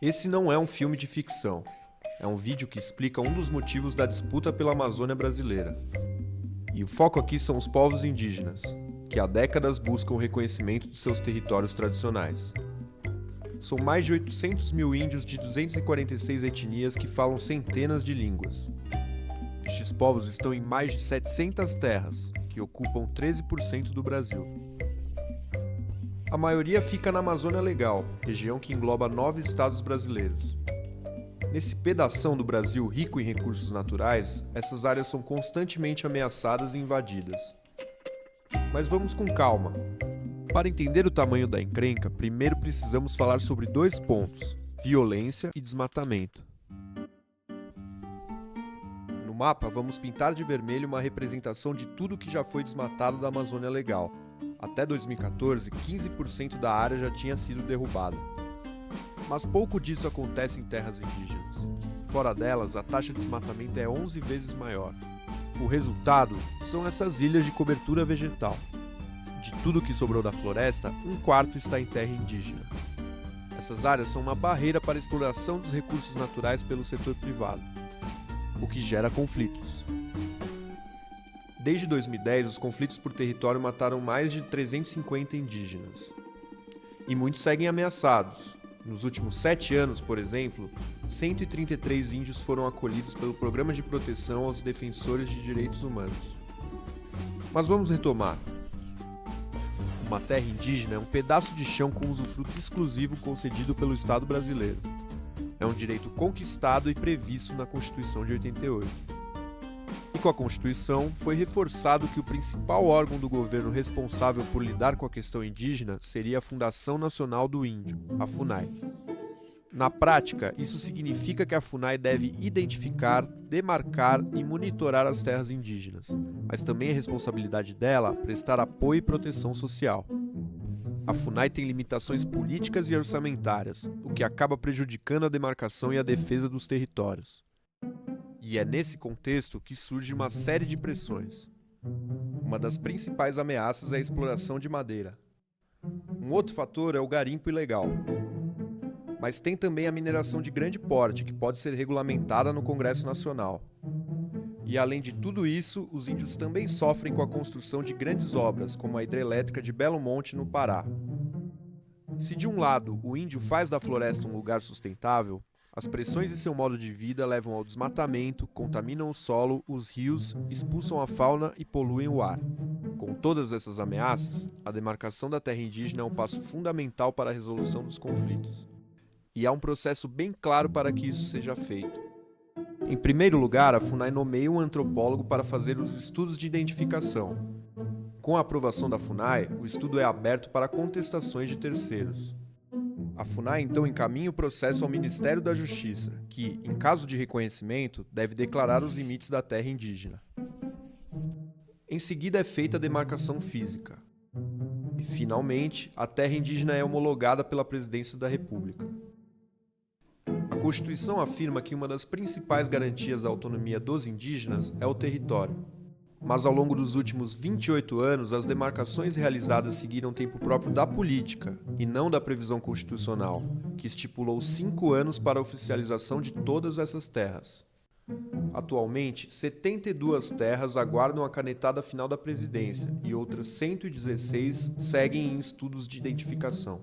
Esse não é um filme de ficção. É um vídeo que explica um dos motivos da disputa pela Amazônia brasileira. E o foco aqui são os povos indígenas, que há décadas buscam o reconhecimento de seus territórios tradicionais. São mais de 800 mil índios de 246 etnias que falam centenas de línguas. Estes povos estão em mais de 700 terras, que ocupam 13% do Brasil. A maioria fica na Amazônia Legal, região que engloba 9 estados brasileiros. Nesse pedação do Brasil rico em recursos naturais, essas áreas são constantemente ameaçadas e invadidas. Mas vamos com calma. Para entender o tamanho da encrenca, primeiro precisamos falar sobre 2 pontos: violência e desmatamento. No mapa, vamos pintar de vermelho uma representação de tudo que já foi desmatado da Amazônia Legal. Até 2014, 15% da área já tinha sido derrubada. Mas pouco disso acontece em terras indígenas. Fora delas, a taxa de desmatamento é 11 vezes maior. O resultado são essas ilhas de cobertura vegetal. De tudo que sobrou da floresta, 1/4 está em terra indígena. Essas áreas são uma barreira para a exploração dos recursos naturais pelo setor privado, o que gera conflitos. Desde 2010, os conflitos por território mataram mais de 350 indígenas. E muitos seguem ameaçados. Nos últimos 7 anos, por exemplo, 133 índios foram acolhidos pelo Programa de Proteção aos Defensores de Direitos Humanos. Mas vamos retomar. Uma terra indígena é um pedaço de chão com usufruto exclusivo concedido pelo Estado brasileiro. É um direito conquistado e previsto na Constituição de 88. E com a Constituição, foi reforçado que o principal órgão do governo responsável por lidar com a questão indígena seria a Fundação Nacional do Índio, a FUNAI. Na prática, isso significa que a FUNAI deve identificar, demarcar e monitorar as terras indígenas, mas também é responsabilidade dela prestar apoio e proteção social. A FUNAI tem limitações políticas e orçamentárias, o que acaba prejudicando a demarcação e a defesa dos territórios. E é nesse contexto que surge uma série de pressões. Uma das principais ameaças é a exploração de madeira. Um outro fator é o garimpo ilegal. Mas tem também a mineração de grande porte, que pode ser regulamentada no Congresso Nacional. E além de tudo isso, os índios também sofrem com a construção de grandes obras, como a hidrelétrica de Belo Monte, no Pará. Se de um lado o índio faz da floresta um lugar sustentável, as pressões em seu modo de vida levam ao desmatamento, contaminam o solo, os rios, expulsam a fauna e poluem o ar. Com todas essas ameaças, a demarcação da terra indígena é um passo fundamental para a resolução dos conflitos. E há um processo bem claro para que isso seja feito. Em primeiro lugar, a FUNAI nomeia um antropólogo para fazer os estudos de identificação. Com a aprovação da FUNAI, o estudo é aberto para contestações de terceiros. A FUNAI então encaminha o processo ao Ministério da Justiça, que, em caso de reconhecimento, deve declarar os limites da terra indígena. Em seguida é feita a demarcação física. E, finalmente, a terra indígena é homologada pela Presidência da República. A Constituição afirma que uma das principais garantias da autonomia dos indígenas é o território. Mas ao longo dos últimos 28 anos, as demarcações realizadas seguiram tempo próprio da política, e não da previsão constitucional, que estipulou 5 anos para a oficialização de todas essas terras. Atualmente, 72 terras aguardam a canetada final da presidência, e outras 116 seguem em estudos de identificação.